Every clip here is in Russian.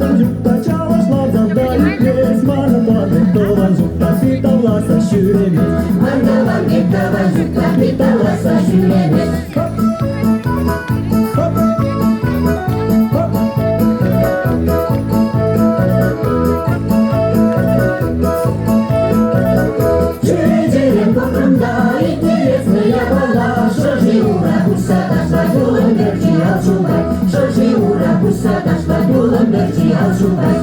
Там жукта чалашлап задали пес, мана падает, тован жукта питаласа шүремес. Мандалам кетаван жукта питаласа шүремес. Жюри-жюри покрымда интересная бала, шыржи ура, пусть отошла, юлым берчи алшубай. Шыржи ура, пусть отошла, юлым берчи алшубай.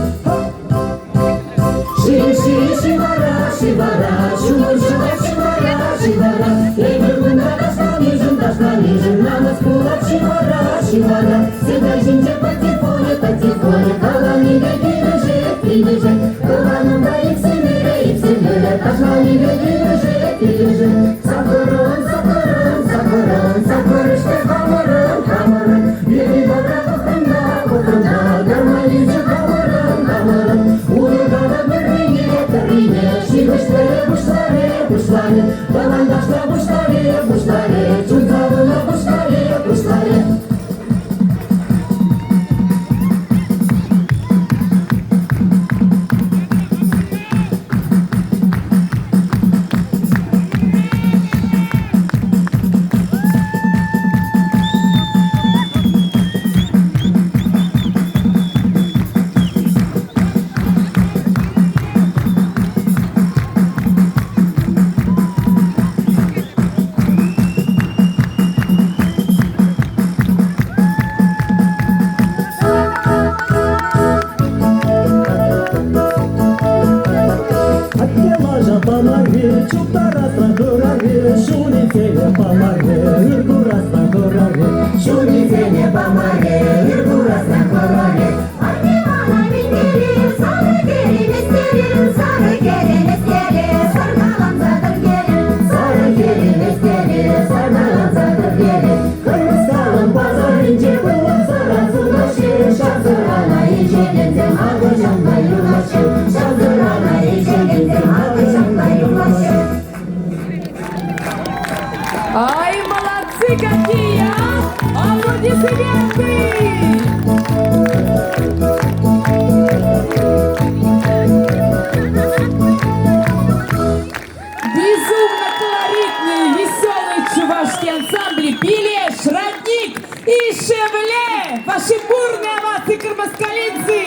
Шивара, шивара, шумын шивай, шивара, шивара. Егердің адашқан, ежін дашқан, ежін намыс булат, шивара, шивара. Седай жинче по тифоне, каланиге кибежек. Каланымда иксемере, ташланиге кибежек. Сакырын, сакырышты камырын. Бери бара кокрында, гармонизм камырын. Улыгава біріне, шибіштері бұшлары. Баландашта бұштары, чүнкавына бұштары. Помоги, чуптараса дораги, шуницене помоги, иргураса дораги. Шуницене помоги, иргураса дораги. Артемана бинтери, сары кереместери, саргалам задыр гери. Кыргызстаным базарынче булат сарасына шер, шазырана ичегенсем агыжаңда юлашым, шазырана ичегенсем агыжаңда юлашым. Ай, молодцы какие, а! Аплодисменты! Безумно колоритные, веселые чувашские ансамбли «Пилеш», «Родник» и «Шевле». Ваши бурные овации, кармаскалинцы!